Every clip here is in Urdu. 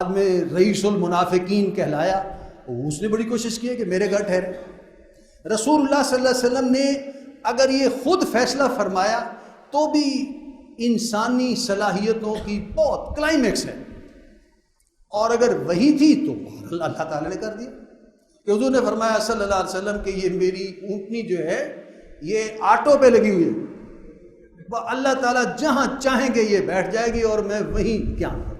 بعد میں رئیس المنافقین کہلایا، اس نے بڑی کوشش کی ہے کہ میرے گھر ٹھہرے۔ رسول اللہ صلی اللہ علیہ وسلم نے اگر یہ خود فیصلہ فرمایا تو بھی انسانی صلاحیتوں کی بہت کلائمیکس ہے، اور اگر وہی تھی تو اللہ تعالیٰ نے کر دیا کہ حضور نے فرمایا صلی اللہ علیہ وسلم کہ یہ میری اونٹنی جو ہے یہ آٹو پہ لگی ہوئی ہے، وہ اللہ تعالیٰ جہاں چاہیں گے یہ بیٹھ جائے گی اور میں وہیں قیام کروں۔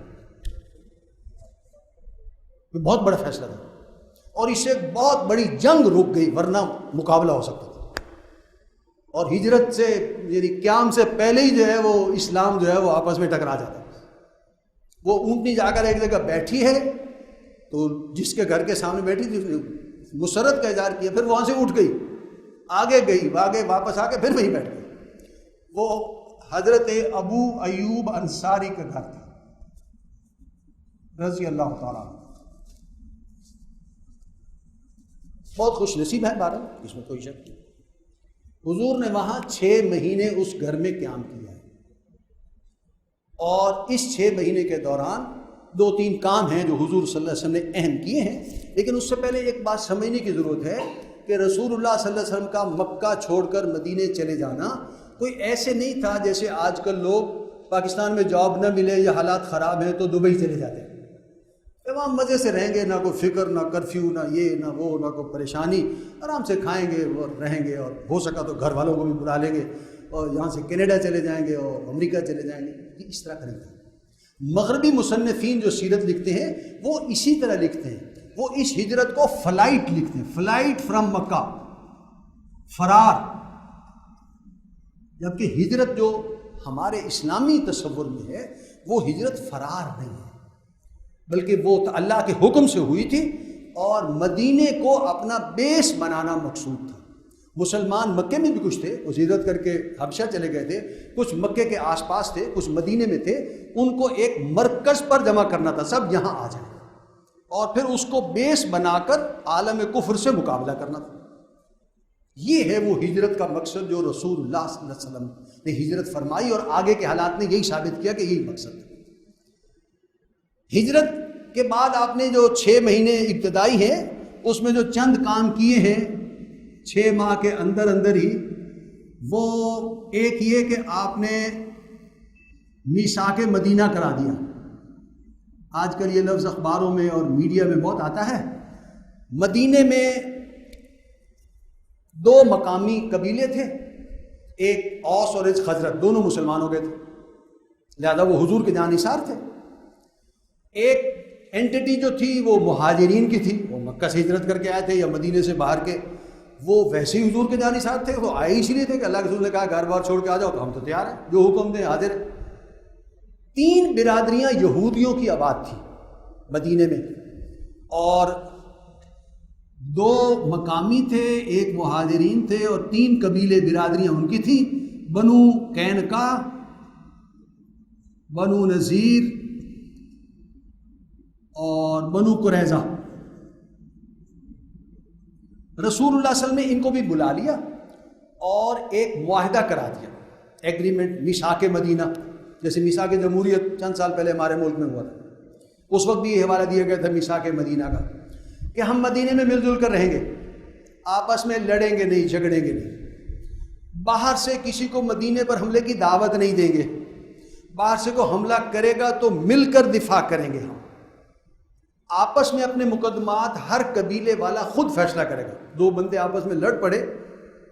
یہ بہت بڑا فیصلہ تھا، اور اس سے ایک بہت بڑی جنگ رک گئی، ورنہ مقابلہ ہو سکتا تھا۔ اور ہجرت سے یعنی قیام سے پہلے ہی جو ہے وہ اسلام جو ہے وہ آپس میں ٹکرا جاتا ہے۔ وہ اونٹنی جا کر ایک جگہ بیٹھی ہے تو جس کے گھر کے سامنے بیٹھی تھی مسرت کا اظہار کیا، پھر وہاں سے اٹھ گئی، آگے گئی، آگے واپس آ کے پھر وہیں بیٹھ گئی۔ وہ حضرت ابو ایوب انصاری کا گھر تھا رضی اللہ تعالیٰ عنہ۔ بہت خوش نصیب ہے بارہ، اس میں کوئی شک نہیں۔ حضور نے وہاں 6 مہینے اس گھر میں قیام کیا ہے، اور اس 6 مہینے کے دوران 2-3 کام ہیں جو حضور صلی اللہ علیہ وسلم نے اہم کیے ہیں۔ لیکن اس سے پہلے ایک بات سمجھنے کی ضرورت ہے کہ رسول اللہ صلی اللہ علیہ وسلم کا مکہ چھوڑ کر مدینے چلے جانا کوئی ایسے نہیں تھا جیسے آج کل لوگ پاکستان میں جاب نہ ملے یا حالات خراب ہیں تو دبئی چلے جاتے ہیں، وہاں مزے سے رہیں گے، نہ کوئی فکر، نہ کرفیو، نہ یہ نہ وہ، نہ کوئی پریشانی، آرام سے کھائیں گے اور رہیں گے، اور ہو سکا تو گھر والوں کو بھی بلا لیں گے، اور یہاں سے کینیڈا چلے جائیں گے اور امریکہ چلے جائیں گے۔ یہ اس طرح کا نہیں تھا۔ مغربی مصنفین جو سیرت لکھتے ہیں وہ اسی طرح لکھتے ہیں، وہ اس ہجرت کو فلائٹ لکھتے ہیں، فلائٹ فرام مکہ، فرار۔ جبکہ ہجرت جو ہمارے اسلامی تصور میں ہے وہ ہجرت فرار نہیں ہے، بلکہ وہ اللہ کے حکم سے ہوئی تھی، اور مدینے کو اپنا بیس بنانا مقصود تھا۔ مسلمان مکے میں بھی کچھ تھے، وہ ہجرت کر کے حبشہ چلے گئے تھے، کچھ مکے کے آس پاس تھے، کچھ مدینے میں تھے، ان کو ایک مرکز پر جمع کرنا تھا، سب یہاں آ جائیں، اور پھر اس کو بیس بنا کر عالم کفر سے مقابلہ کرنا تھا۔ یہ ہے وہ ہجرت کا مقصد جو رسول اللہ صلی اللہ علیہ وسلم نے ہجرت فرمائی، اور آگے کے حالات نے یہی ثابت کیا کہ یہی مقصد ہے۔ ہجرت کے بعد آپ نے جو 6 مہینے ابتدائی ہیں اس میں جو چند کام کیے ہیں 6 ماہ کے اندر اندر ہی، وہ ایک یہ کہ آپ نے میثاق مدینہ کرا دیا۔ آج کل یہ لفظ اخباروں میں اور میڈیا میں بہت آتا ہے۔ مدینے میں 2 مقامی قبیلے تھے، ایک اوس اور ایک خزرج، دونوں مسلمان ہو گئے تھے، لہذا وہ حضور کے جانثار تھے۔ ایک اینٹی جو تھی وہ مہاجرین کی تھی، وہ مکہ سے ہجرت کر کے آئے تھے یا مدینے سے باہر کے، وہ ویسے ہی حضور کے جانثار تھے، وہ آئے اس لیے تھے کہ اللہ کے رسول نے کہا گھر بار چھوڑ کے آ جاؤ، تو ہم تو تیار ہیں، جو حکم دیں حاضر ہیں۔ 3 برادریاں یہودیوں کی آباد تھی مدینے میں، اور 2 مقامی تھے، ایک مہاجرین تھے، اور 3 قبیلے برادریاں ان کی تھیں، بنو قینقاع، بنو نذیر اور بنو قریظہ۔ رسول اللہ صلی اللہ علیہ وسلم نے ان کو بھی بلا لیا اور ایک معاہدہ کرا دیا، ایگریمنٹ، میثاق مدینہ، جیسے میثاق جمہوریت چند سال پہلے ہمارے ملک میں ہوا تھا، اس وقت بھی یہ حوالہ دیا گیا تھا میثاق مدینہ کا کہ ہم مدینے میں مل جل کر رہیں گے، آپس میں لڑیں گے نہیں، جھگڑیں گے نہیں، باہر سے کسی کو مدینے پر حملے کی دعوت نہیں دیں گے، باہر سے کوئی حملہ کرے گا تو مل کر دفاع کریں گے، ہم آپس میں اپنے مقدمات ہر قبیلے والا خود فیصلہ کرے گا۔ 2 بندے آپس میں لڑ پڑے،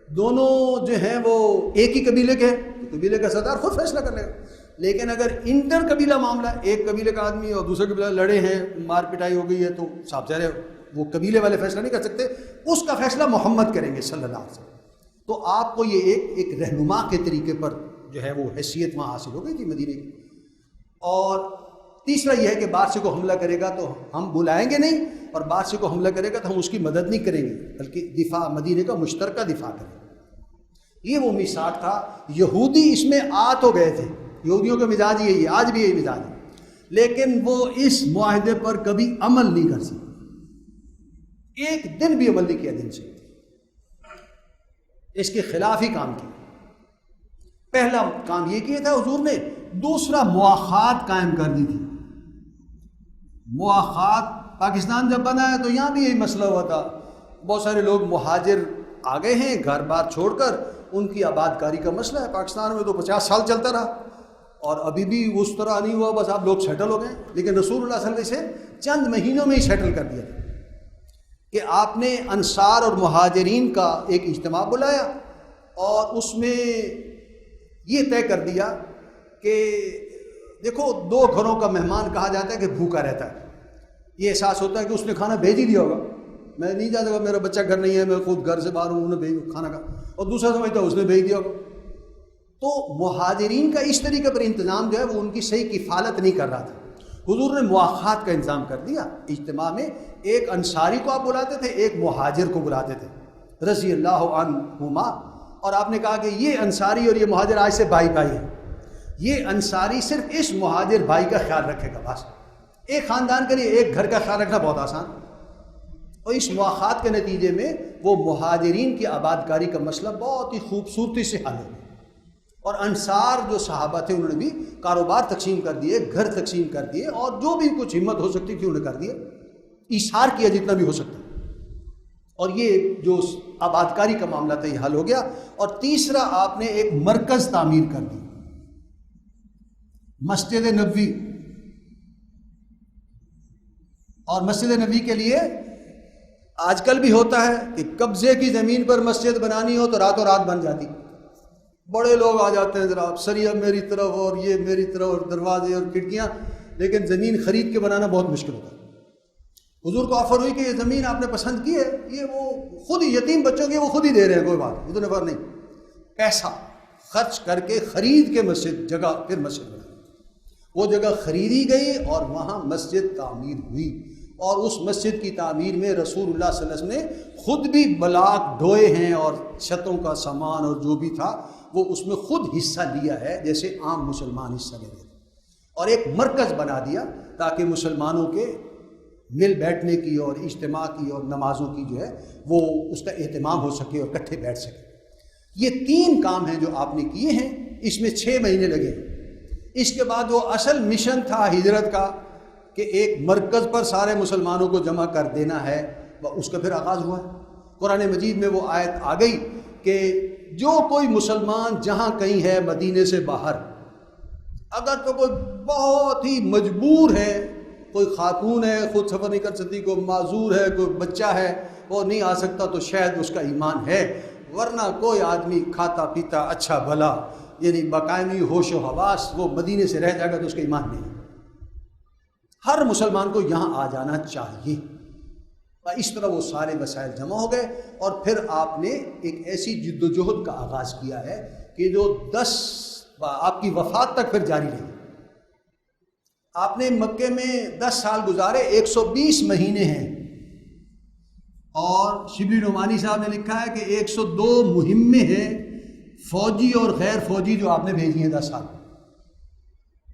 دونوں جو ہیں وہ ایک ہی قبیلے کے ہیں، تو قبیلے کا سردار خود فیصلہ کر لے گا۔ لیکن اگر انٹر قبیلہ معاملہ، ایک قبیلے کا آدمی اور دوسرے قبیلہ لڑے ہیں، مار پٹائی ہو گئی ہے، تو صاحب ظاہر ہے وہ قبیلے والے فیصلہ نہیں کر سکتے، اس کا فیصلہ محمد کریں گے صلی اللہ علیہ وسلم۔ تو آپ کو یہ ایک رہنما کے طریقے پر جو ہے وہ حیثیت وہاں حاصل ہو گئی تھی مدینے کی۔ اور تیسرا یہ ہے کہ باہر سے کو حملہ کرے گا تو ہم بلائیں گے نہیں، اور باہر سے کو حملہ کرے گا تو ہم اس کی مدد نہیں کریں گے، بلکہ دفاع، مدینے کا مشترکہ دفاع کریں گے۔ یہ وہ میثاق تھا۔ یہودی اس میں آ تو گئے تھے، یہودیوں کا مزاج یہی ہے، آج بھی یہی مزاج ہے، لیکن وہ اس معاہدے پر کبھی عمل نہیں کر سکتے، ایک دن بھی عمل نہیں کیا دن سے، اس کے خلاف ہی کام کیا۔ پہلا کام یہ کیا تھا حضور نے، دوسرا مواخات قائم کر دی تھی، مواخات پاکستان جب بنا ہے تو یہاں بھی یہی مسئلہ ہوا تھا، بہت سارے لوگ مہاجر آ گئے ہیں گھر بار چھوڑ کر، ان کی آباد کاری کا مسئلہ ہے۔ پاکستان میں تو 50 سال چلتا رہا اور ابھی بھی اس طرح نہیں ہوا، بس آپ لوگ سیٹل ہو گئے، لیکن رسول اللہ صلی اللہ علیہ وسلم سے چند مہینوں میں ہی سیٹل کر دیا کہ آپ نے انصار اور مہاجرین کا ایک اجتماع بلایا اور اس میں یہ طے کر دیا کہ دیکھو 2 گھروں کا مہمان کہا جاتا ہے کہ بھوکا رہتا ہے، یہ احساس ہوتا ہے کہ اس نے کھانا بھیج ہی دیا ہوگا، میں نہیں جانتا کہ میرا بچہ گھر نہیں ہے، میں خود گھر سے باہر ہوں، انہوں نے بھیج کھانا کا، اور دوسرا سمجھتا ہے اس نے بھیج دیا ہوگا۔ تو مہاجرین کا اس طریقے پر انتظام جو ہے وہ ان کی صحیح کفالت نہیں کر رہا تھا، حضور نے مواخات کا انتظام کر دیا۔ اجتماع میں ایک انصاری کو آپ بلاتے تھے، ایک مہاجر کو بلاتے تھے رضی اللہ عنہما، اور آپ نے کہا کہ یہ انصاری اور یہ مہاجر آج سے بھائی بھائی ہیں، یہ انصاری صرف اس مہاجر بھائی کا خیال رکھے گا، بس ایک خاندان کے لیے ایک گھر کا خیال رکھنا بہت آسان، اور اس مواخات کے نتیجے میں وہ مہاجرین کی آباد کاری کا مسئلہ بہت ہی خوبصورتی سے حل ہو گیا، اور انصار جو صحابہ تھے انہوں نے بھی کاروبار تقسیم کر دیے، گھر تقسیم کر دیے، اور جو بھی کچھ ہمت ہو سکتی تھی انہوں نے کر دیا، ایثار کیا جتنا بھی ہو سکتا، اور یہ جو آباد کاری کا معاملہ تھا یہ حل ہو گیا۔ اور تیسرا آپ نے ایک مرکز تعمیر کر دی، مسجد نبوی، اور مسجد نبوی کے لیے آج کل بھی ہوتا ہے کہ قبضے کی زمین پر مسجد بنانی ہو تو راتوں رات بن جاتی، بڑے لوگ آ جاتے ہیں، ذرا سریا میری طرف اور یہ میری طرف اور دروازے اور کھڑکیاں، لیکن زمین خرید کے بنانا بہت مشکل ہوتا ہے۔ حضور کو آفر ہوئی کہ یہ زمین آپ نے پسند کی ہے، یہ وہ خود ہی یتیم بچوں کے وہ خود ہی دے رہے ہیں، کوئی بات اتنے پر نہیں، پیسہ خرچ کر کے خرید کے مسجد جگہ پھر مسجد بنائی، وہ جگہ خریدی گئی اور وہاں مسجد تعمیر ہوئی، اور اس مسجد کی تعمیر میں رسول اللہ صلی اللہ علیہ وسلم نے خود بھی بلاک ڈھوئے ہیں، اور چھتوں کا سامان اور جو بھی تھا وہ اس میں خود حصہ لیا ہے جیسے عام مسلمان حصہ لے رہے تھے، اور ایک مرکز بنا دیا تاکہ مسلمانوں کے مل بیٹھنے کی اور اجتماع کی اور نمازوں کی جو ہے وہ اس کا اہتمام ہو سکے اور اکٹھے بیٹھ سکے۔ یہ 3 کام ہیں جو آپ نے کیے ہیں، اس میں 6 مہینے لگے۔ اس کے بعد وہ اصل مشن تھا ہجرت کا کہ ایک مرکز پر سارے مسلمانوں کو جمع کر دینا ہے، اس کا پھر آغاز ہوا ہے۔ قرآن مجید میں وہ آیت آ گئی کہ جو کوئی مسلمان جہاں کہیں ہے مدینے سے باہر، اگر تو کوئی بہت ہی مجبور ہے، کوئی خاتون ہے خود سفر نہیں کر سکتی، کوئی معذور ہے، کوئی بچہ ہے وہ نہیں آ سکتا، تو شاید اس کا ایمان ہے، ورنہ کوئی آدمی کھاتا پیتا اچھا بھلا یعنی باقاعدگی ہوش و حواس وہ مدینے سے رہ جائے گا تو اس کا ایمان نہیں ہے۔ ہر مسلمان کو یہاں آ جانا چاہیے۔ اس طرح وہ سارے وسائل جمع ہو گئے، اور پھر آپ نے ایک ایسی جد و جہد کا آغاز کیا ہے کہ جو آپ کی وفات تک پھر جاری رہی۔ آپ نے مکے میں 10 سال گزارے، 120 مہینے ہیں، اور شبلی نعمانی صاحب نے لکھا ہے کہ 102 مہمیں ہیں فوجی اور غیر فوجی جو آپ نے بھیجی ہیں 10 سال،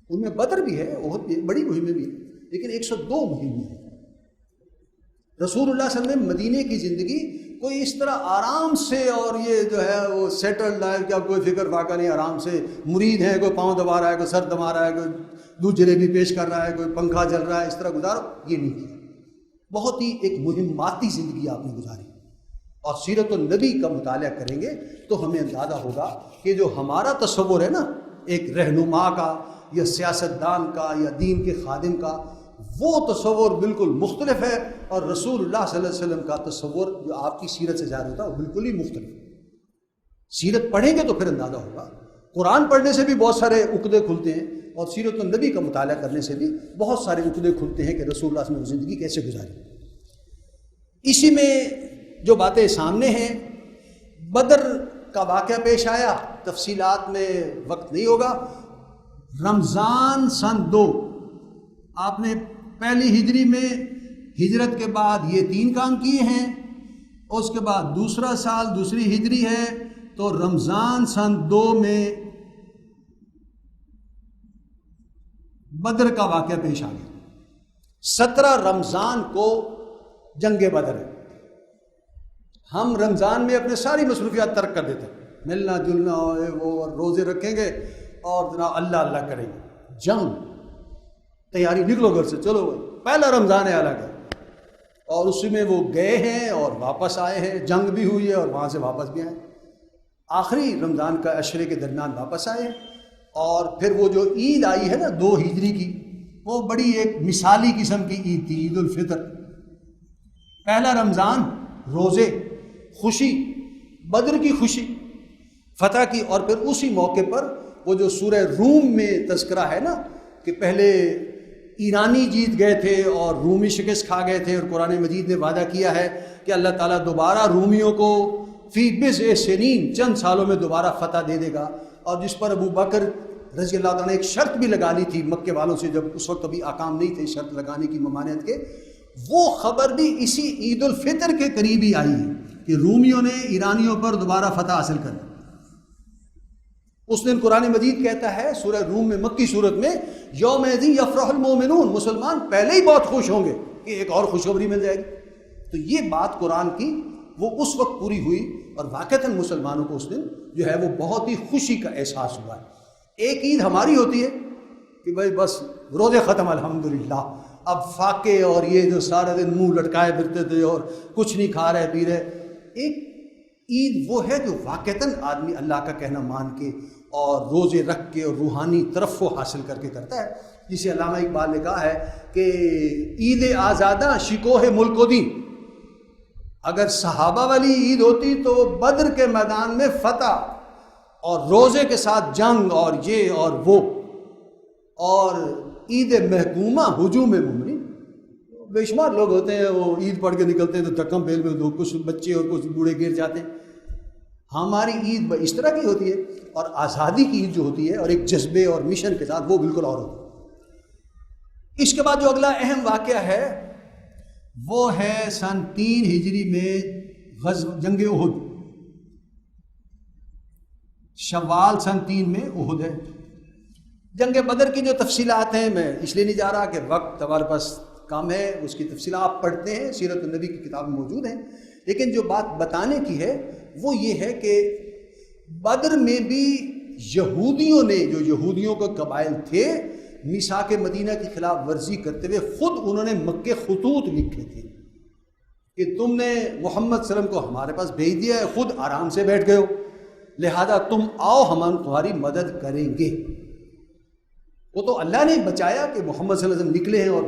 ان میں بدر بھی ہے، بہت بڑی مہمیں بھی ہیں، لیکن 102 مہمیں ہیں۔ رسول اللہ صلی اللہ علیہ وسلم مدینے کی زندگی کوئی اس طرح آرام سے، اور یہ جو ہے وہ سیٹلڈ لائف، کیا کوئی فکر فاقہ نہیں، آرام سے مرید ہے، کوئی پاؤں دبا رہا ہے، کوئی سر دبا رہا ہے، کوئی دودھ جلیبی پیش کر رہا ہے، کوئی پنکھا چل رہا ہے، اس طرح گزارو، یہ نہیں کیا۔ بہت ہی ایک مہماتی زندگی آپ نے گزاری، اور سیرت النبی کا مطالعہ کریں گے تو ہمیں اندازہ ہوگا کہ جو ہمارا تصور ہے نا ایک رہنما کا یا سیاستدان کا یا دین کے خادم کا، وہ تصور بالکل مختلف ہے، اور رسول اللہ صلی اللہ علیہ وسلم کا تصور جو آپ کی سیرت سے ظاہر ہوتا ہے وہ بالکل ہی مختلف ہے۔ سیرت پڑھیں گے تو پھر اندازہ ہوگا، قرآن پڑھنے سے بھی بہت سارے عقدے کھلتے ہیں، اور سیرت النبی کا مطالعہ کرنے سے بھی بہت سارے عقدے کھلتے ہیں کہ رسول اللہ صلی اللہ علیہ وسلم زندگی کیسے گزاری۔ اسی میں جو باتیں سامنے ہیں، بدر کا واقعہ پیش آیا، تفصیلات میں وقت نہیں ہوگا۔ رمضان سن 2 آپ نے پہلی ہجری میں ہجرت کے بعد یہ 3 کام کیے ہیں، اس کے بعد دوسرا سال دوسری ہجری ہے تو رمضان سن 2 میں بدر کا واقعہ پیش آ گیا۔ 17 رمضان کو جنگ بدر ہے۔ ہم رمضان میں اپنے ساری مصروفیات ترک کر دیتے ہیں، ملنا جلنا وہ، اور روزے رکھیں گے اور جناب اللہ اللہ کریں گے۔ جنگ تیاری نکلو گھر سے، چلو پہلا رمضان ہے الگ ہے، اور اسی میں وہ گئے ہیں اور واپس آئے ہیں، جنگ بھی ہوئی ہے اور وہاں سے واپس بھی آئے، آخری رمضان کا عشرے کے درمیان واپس آئے۔ اور پھر وہ جو عید آئی ہے نا 2 ہجری کی، وہ بڑی ایک مثالی قسم کی عید تھی، عید الفطر۔ پہلا رمضان، روزے، خوشی، بدر کی خوشی، فتح کی، اور پھر اسی موقع پر وہ جو سورہ روم میں تذکرہ ہے نا کہ پہلے ایرانی جیت گئے تھے اور رومی شکست کھا گئے تھے، اور قرآن مجید نے وعدہ کیا ہے کہ اللہ تعالیٰ دوبارہ رومیوں کو فی بضع سنین، چند سالوں میں دوبارہ فتح دے دے گا، اور جس پر ابو بکر رضی اللہ تعالیٰ نے ایک شرط بھی لگا لی تھی مکے والوں سے، جب اس وقت ابھی احکام نہیں تھے شرط لگانے کی ممانعت کے، وہ خبر بھی اسی عید الفطر کے قریب ہی آئی ہے کہ رومیوں نے ایرانیوں پر دوبارہ فتح حاصل کر لی۔ اس دن قرآن مجید کہتا ہے سورہ روم میں، مکی صورت میں، یومئذ یفرح المؤمنون، مسلمان پہلے ہی بہت خوش ہوں گے کہ ایک اور خوشخبری مل جائے گی۔ تو یہ بات قرآن کی وہ اس وقت پوری ہوئی، اور واقعتاً مسلمانوں کو اس دن جو ہے وہ بہت ہی خوشی کا احساس ہوا ہے۔ ایک عید ہماری ہوتی ہے کہ بھائی بس روزے ختم الحمدللہ، اب فاقے اور یہ جو سارے دن منہ لٹکائے پھرتے تھے اور کچھ نہیں کھا رہے پی رہے، ایک عید وہ ہے جو واقعتاً آدمی اللہ کا کہنا مان کے اور روزے رکھ کے اور روحانی ترفع حاصل کر کے کرتا ہے، جسے علامہ اقبال نے کہا ہے کہ عید آزادہ شکوہ ملک و دین، اگر صحابہ والی عید ہوتی تو بدر کے میدان میں فتح اور روزے کے ساتھ جنگ اور یہ اور وہ، اور عید محکومہ ہجوم مومنین، بے شمار لوگ ہوتے ہیں وہ عید پڑھ کے نکلتے ہیں تو دھکم پھیل میں کچھ بچے اور کچھ بوڑھے گر جاتے ہیں۔ ہماری عید اس طرح کی ہوتی ہے، اور آزادی کی عید جو ہوتی ہے اور ایک جذبے اور مشن کے ساتھ، وہ بالکل اور ہوتی ہے۔ اس کے بعد جو اگلا اہم واقعہ ہے وہ ہے سن 3 ہجری میں جنگ احد، شوال سن 3 میں احد ہے۔ جنگ بدر کی جو تفصیلات ہیں میں اس لیے نہیں جا رہا کہ وقت ہمارے پاس کم ہے، اس کی تفصیلات آپ پڑھتے ہیں، سیرت النبی کی کتاب میں موجود ہیں، لیکن جو بات بتانے کی ہے وہ یہ ہے کہ بدر میں بھی یہودیوں نے، جو یہودیوں کے قبائل تھے، میثاق مدینہ کی خلاف ورزی کرتے ہوئے خود انہوں نے مکے خطوط لکھے تھے کہ تم نے محمد صلی اللہ علیہ وسلم کو ہمارے پاس بھیج دیا ہے، خود آرام سے بیٹھ گئے ہو، لہذا تم آؤ، ہم تمہاری مدد کریں گے۔ وہ تو اللہ نے بچایا کہ محمد صلی اللہ علیہ وسلم نکلے ہیں، اور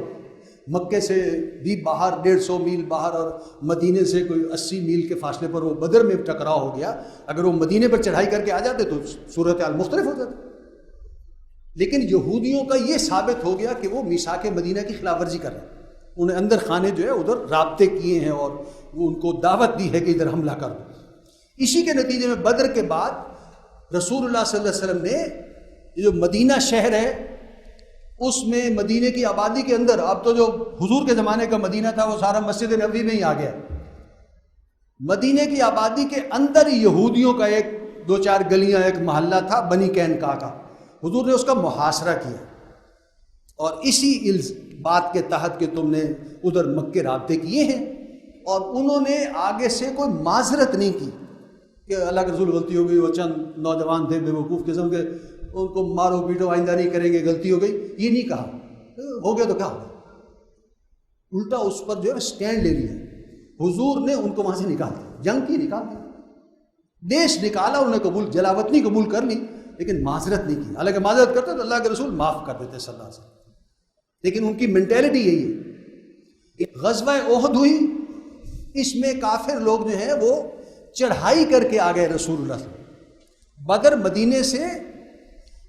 مکے سے بھی باہر 150 میل باہر اور مدینے سے کوئی 80 میل کے فاصلے پر وہ بدر میں ٹکراؤ ہو گیا۔ اگر وہ مدینے پر چڑھائی کر کے آ جاتے تو صورتحال مختلف ہو جاتی، لیکن یہودیوں کا یہ ثابت ہو گیا کہ وہ میثاق مدینہ کی خلاف ورزی کر رہے ہیں، انہیں اندر خانے جو ہے ادھر رابطے کیے ہیں اور وہ ان کو دعوت دی ہے کہ ادھر حملہ کر دو۔ اسی کے نتیجے میں بدر کے بعد رسول اللہ صلی اللہ علیہ وسلم نے یہ جو مدینہ شہر ہے اس میں مدینے کی آبادی کے اندر، اب تو جو حضور کے زمانے کا مدینہ تھا وہ سارا مسجد نبوی میں ہی آ گیا، مدینے کی آبادی کے اندر یہودیوں کا ایک 2-4 گلیاں، ایک محلہ تھا بنی قینقاع کا، حضور نے اس کا محاصرہ کیا، اور اسی بات کے تحت کہ تم نے ادھر مکے رابطے کیے ہیں، اور انہوں نے آگے سے کوئی معذرت نہیں کی کہ اللہ کے رسول غلطی ہو گئی، وہ چند نوجوان تھے بے وقوف قسم کے، ان کو مارو پیٹو آئندہ نہیں کریں گے، غلطی ہو گئی، یہ نہیں کہا، ہو گیا تو کیا ہو، الٹا اس پر جو ہے سٹینڈ لے لیا، حضور نے ان کو وہاں سے نکال دیا، جنگ کی نکال دیا، دیش نکالا، انہوں نے قبول، جلاوطنی قبول کر لی، لیکن معذرت نہیں کی، حالانکہ معذرت کرتے تو اللہ کے رسول معاف کر دیتے صلی اللہ علیہ وسلم، لیکن ان کی مینٹیلٹی یہی ہے۔ غزوہ احد ہوئی، اس میں کافر لوگ جو ہیں وہ چڑھائی کر کے آ گئے رسول اللہ صلی اللہ علیہ وسلم۔ بدر مدینے سے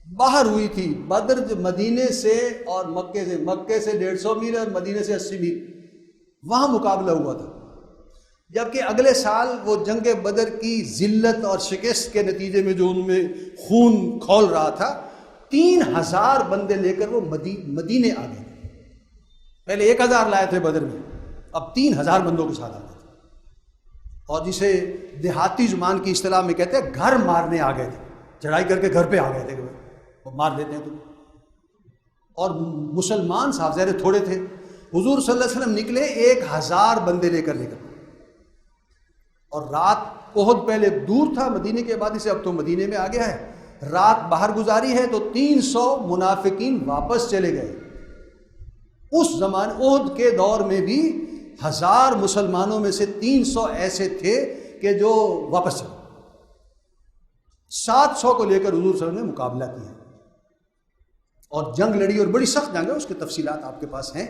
باہر ہوئی تھی، بدر مدینے سے اور مکے سے 150 میل اور مدینے سے 80 میل، وہاں مقابلہ ہوا تھا، جبکہ اگلے سال وہ جنگ بدر کی ذلت اور شکست کے نتیجے میں جو ان میں خون کھول رہا تھا، 3000 بندے لے کر وہ مدینے آ گئے، پہلے 1000 لائے تھے بدر میں، اب 3000 بندوں کے ساتھ آ گئے تھے، اور جسے دیہاتی زبان کی اصطلاح میں کہتے ہیں گھر مارنے آ گئے تھے، چڑھائی کر کے گھر پہ آ گئے تھے، وہ مار دیتے ہیں تو، اور مسلمان صاحب ظاہر تھوڑے تھے، حضور صلی اللہ علیہ وسلم نکلے 1000 بندے لے کر اور رات احد پہلے دور تھا مدینے کی آبادی سے، اب تو مدینے میں آ گیا ہے، رات باہر گزاری ہے تو 300 منافقین واپس چلے گئے، اس زمانے احد کے دور میں بھی 1000 مسلمانوں میں سے 300 ایسے تھے کہ جو واپس چلے. 700 کو لے کر حضور صلی اللہ علیہ وسلم نے مقابلہ کیا اور جنگ لڑی، اور بڑی سخت جنگ ہے، اس کی تفصیلات آپ کے پاس ہیں.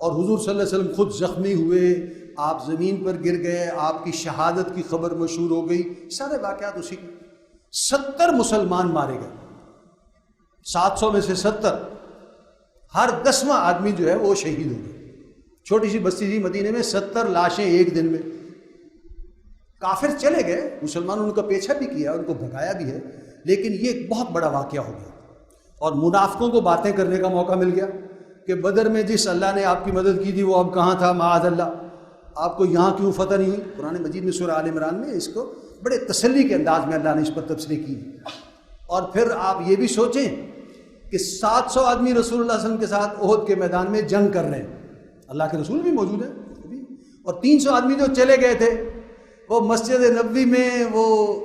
اور حضور صلی اللہ علیہ وسلم خود زخمی ہوئے، آپ زمین پر گر گئے، آپ کی شہادت کی خبر مشہور ہو گئی. سارے واقعات اسی کے. 70 مسلمان مارے گئے، 700 میں سے 70. ہر 10واں آدمی جو ہے وہ شہید ہو گئے. چھوٹی سی بستی تھی مدینے میں، 70 لاشیں ایک دن میں. کافر چلے گئے، مسلمانوں نے ان کا پیچھا بھی کیا، ان کو بھگایا بھی ہے، لیکن یہ ایک بہت بڑا واقعہ ہو گیا. اور منافقوں کو باتیں کرنے کا موقع مل گیا کہ بدر میں جس اللہ نے آپ کی مدد کی تھی وہ اب کہاں تھا، معاذ اللہ، آپ کو یہاں کیوں فتح نہیں ہوئی. قرآن مجید میں سورہ آل عمران میں اس کو بڑے تسلی کے انداز میں اللہ نے اس پر تبصرے کی. اور پھر آپ یہ بھی سوچیں کہ 700 آدمی رسول اللہ صلی اللہ علیہ وسلم کے ساتھ احد کے میدان میں جنگ کر رہے ہیں، اللہ کے رسول بھی موجود ہیں، اور 300 آدمی جو چلے گئے تھے وہ مسجد نبوی میں وہ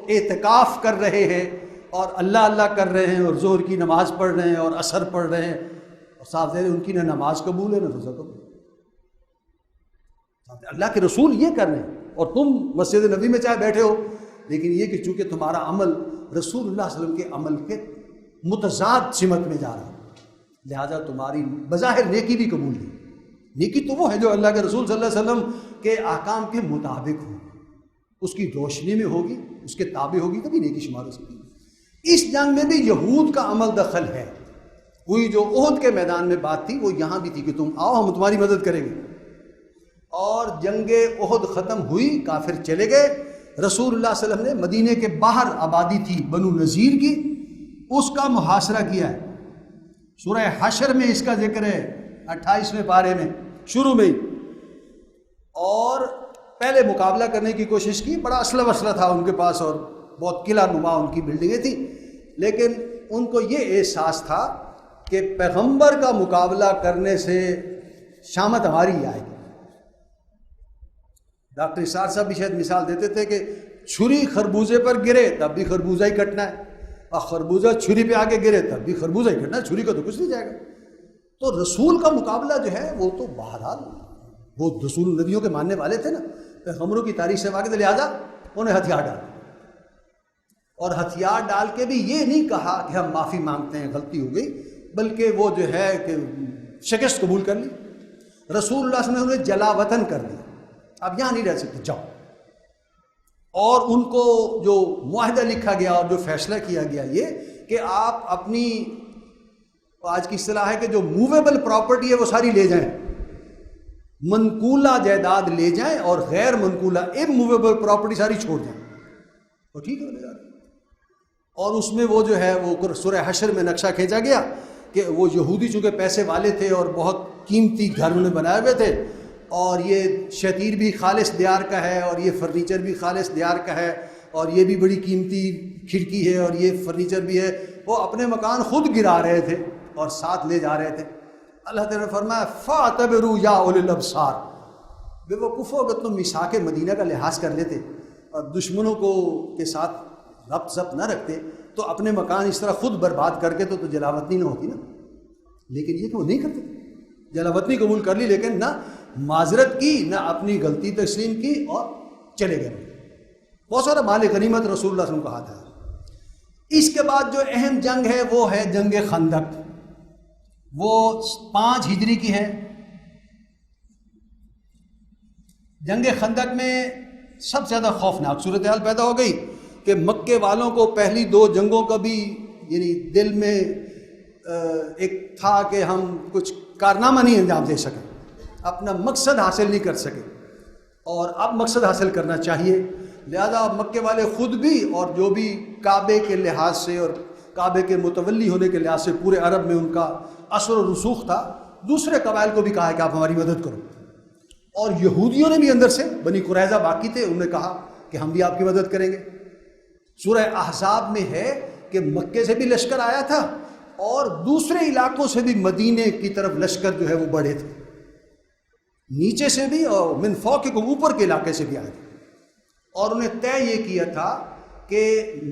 اعتکاف کر رہے ہیں اور اللہ اللہ کر رہے ہیں اور ظہر کی نماز پڑھ رہے ہیں اور عصر پڑھ رہے ہیں، اور صاف ظاہر ان کی نہ نماز قبول ہے نہ روزہ قبول. اللہ کے رسول یہ کر رہے ہیں اور تم مسجد نبوی میں چاہے بیٹھے ہو، لیکن یہ کہ چونکہ تمہارا عمل رسول اللہ صلی اللہ علیہ وسلم کے عمل کے متضاد سمت میں جا رہا ہے، لہذا تمہاری بظاہر نیکی بھی قبول نہیں. نیکی تو وہ ہے جو اللہ کے رسول صلی اللہ علیہ وسلم کے احکام کے مطابق ہوگی، اس کی روشنی میں ہوگی، اس کے تابع ہوگی، تبھی نیکی شمار ہو سکتی ہے. اس جنگ میں بھی یہود کا عمل دخل ہے. وہی جو احد کے میدان میں بات تھی وہ یہاں بھی تھی کہ تم آؤ ہم تمہاری مدد کریں گے. اور جنگ احد ختم ہوئی، کافر چلے گئے. رسول اللہ صلی اللہ علیہ وسلم نے مدینے کے باہر آبادی تھی بنو نذیر کی، اس کا محاصرہ کیا ہے. سورہ حشر میں اس کا ذکر ہے 28ویں پارے میں شروع میں ہی. اور پہلے مقابلہ کرنے کی کوشش کی، بڑا اسلحہ وسلح تھا ان کے پاس اور بہت قلعہ نما ان کی بلڈنگیں تھیں، لیکن ان کو یہ احساس تھا کہ پیغمبر کا مقابلہ کرنے سے شامت ہماری ہی آئے گی. ڈاکٹر اسار صاحب بھی شاید مثال دیتے تھے کہ چھری خربوزے پر گرے تب بھی خربوزہ ہی کٹنا ہے، اور خربوزہ چھری پہ آگے گرے تب بھی خربوزہ ہی کٹنا ہے، چھری کا تو کچھ نہیں جائے گا. تو رسول کا مقابلہ جو ہے وہ تو بہرحال، وہ رسول نبیوں کے ماننے والے تھے نا، پیغمبروں کی تاریخ سے واقف تھے، لہٰذا انہیں ہتھیار ڈالے. اور ہتھیار ڈال کے بھی یہ نہیں کہا کہ ہم معافی مانگتے ہیں غلطی ہو گئی، بلکہ وہ جو ہے کہ شکست قبول کر لی. رسول اللہ صلی اللہ علیہ وسلم نے انہیں جلا وطن کر دیا، اب یہاں نہیں رہ سکتے، جاؤ. اور ان کو جو معاہدہ لکھا گیا اور جو فیصلہ کیا گیا یہ کہ آپ اپنی، آج کی اصطلاح ہے کہ جو موویبل پراپرٹی ہے وہ ساری لے جائیں، منقولہ جائیداد لے جائیں، اور غیر منقولہ اموویبل پراپرٹی ساری چھوڑ دیں. تو ٹھیک ہے لے جا رہے. اور اس میں وہ جو ہے وہ سورہ حشر میں نقشہ کھینچا گیا کہ وہ یہودی چونکہ پیسے والے تھے اور بہت قیمتی گھر انہوں نے بنائے ہوئے تھے، اور یہ شتیر بھی خالص دیار کا ہے اور یہ فرنیچر بھی خالص دیار کا ہے اور یہ بھی بڑی قیمتی کھڑکی ہے اور یہ فرنیچر بھی ہے، وہ اپنے مکان خود گرا رہے تھے اور ساتھ لے جا رہے تھے. اللہ تعالیٰ نے فرمایا فَاعْتَبِرُوا يَا أُولِي الْأَبْصَارِ، بے وقوفو اگر تم میثاق مدینہ کا لحاظ کر لیتے اور دشمنوں کو کے ساتھ ربط ضبط نہ رکھتے تو اپنے مکان اس طرح خود برباد کر کے تو جلاوطنی نہ ہوتی نا. لیکن یہ کہ وہ نہیں کرتے، جلاوطنی قبول کر لی لیکن نہ معذرت کی نہ اپنی غلطی تسلیم کی اور چلے گئے. بہت سارا مال غنیمت رسول اللہ صلی اللہ علیہ وسلم کا ہاتھ ہے. اس کے بعد جو اہم جنگ ہے وہ ہے جنگ خندق، وہ 5 ہجری کی ہے. جنگ خندق میں سب سے زیادہ خوفناک صورتحال پیدا ہو گئی کہ مکے والوں کو پہلی 2 جنگوں کا بھی یعنی دل میں ایک تھا کہ ہم کچھ کارنامہ نہیں انجام دے سکے، اپنا مقصد حاصل نہیں کر سکے، اور اب مقصد حاصل کرنا چاہیے. لہذا مکے والے خود بھی اور جو بھی کعبے کے لحاظ سے اور کعبے کے متولی ہونے کے لحاظ سے پورے عرب میں ان کا اثر و رسوخ تھا، دوسرے قبائل کو بھی کہا ہے کہ آپ ہماری مدد کرو. اور یہودیوں نے بھی اندر سے، بنی قریظہ باقی تھے، انہوں نے کہا کہ ہم بھی آپ کی مدد کریں گے. سورہ احزاب میں ہے کہ مکے سے بھی لشکر آیا تھا اور دوسرے علاقوں سے بھی مدینے کی طرف لشکر جو ہے وہ بڑھے تھے، نیچے سے بھی اور من فوق کو اوپر کے علاقے سے بھی آئے تھے. اور انہیں طے یہ کیا تھا کہ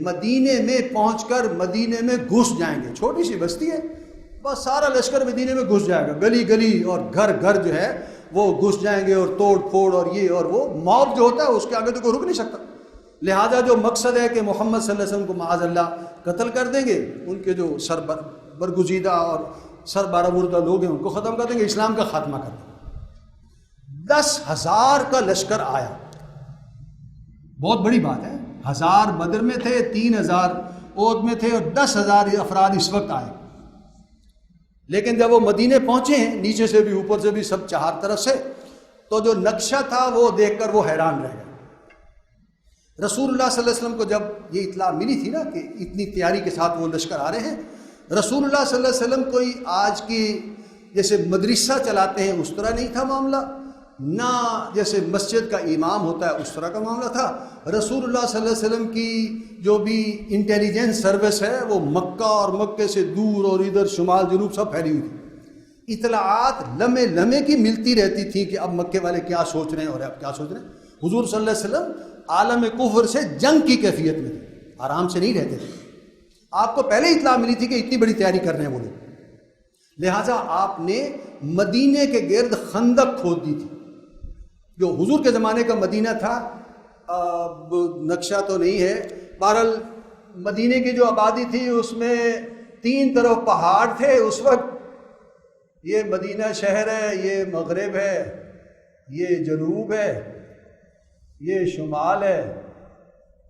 مدینے میں پہنچ کر مدینے میں گھس جائیں گے. چھوٹی سی بستی ہے، بس سارا لشکر مدینے میں گھس جائے گا، گلی گلی اور گھر گھر جو ہے وہ گھس جائیں گے، اور توڑ پھوڑ اور یہ اور وہ موب جو ہوتا ہے اس کے آگے تو کوئی رک نہیں سکتا۔ لہٰذا جو مقصد ہے کہ محمد صلی اللہ علیہ وسلم کو معاذ اللہ قتل کر دیں گے، ان کے جو سر برگزیدہ اور سر بارآوردہ لوگ ہیں ان کو ختم کر دیں گے، اسلام کا خاتمہ کر دیں گے۔ 10,000 کا لشکر آیا، بہت بڑی بات ہے۔ 1000 بدر میں تھے، 3000 احد میں تھے، اور 10,000 افراد اس وقت آئے۔ لیکن جب وہ مدینے پہنچے ہیں، نیچے سے بھی اوپر سے بھی سب چار طرف سے، تو جو نقشہ تھا وہ دیکھ کر وہ حیران رہ گئے۔ رسول اللہ صلی اللہ علیہ وسلم کو جب یہ اطلاع ملی تھی نا کہ اتنی تیاری کے ساتھ وہ لشکر آ رہے ہیں، رسول اللہ صلی اللہ علیہ وسلم کوئی آج کی جیسے مدرسہ چلاتے ہیں اس طرح نہیں تھا معاملہ، نہ جیسے مسجد کا امام ہوتا ہے اس طرح کا معاملہ تھا۔ رسول اللہ صلی اللہ علیہ وسلم کی جو بھی انٹیلیجنس سروس ہے وہ مکہ اور مکے سے دور اور ادھر شمال جنوب سب پھیلی ہوئی تھی، اطلاعات لمحے لمحے کی ملتی رہتی تھی کہ اب مکے والے کیا سوچ رہے ہیں اور اب کیا سوچ رہے ہیں۔ حضور صلی اللہ علیہ وسلم عالم کفر سے جنگ کی کیفیت میں تھے، آرام سے نہیں رہتے تھے۔ آپ کو پہلے اطلاع ملی تھی کہ اتنی بڑی تیاری کر رہے ہیں وہ لوگ، لہٰذا آپ نے مدینے کے گرد خندق کھود دی تھی۔ جو حضور کے زمانے کا مدینہ تھا، اب نقشہ تو نہیں ہے، بہرحال مدینے کی جو آبادی تھی اس میں 3 طرف پہاڑ تھے۔ اس وقت یہ مدینہ شہر ہے، یہ مغرب ہے، یہ جنوب ہے، یہ شمال ہے،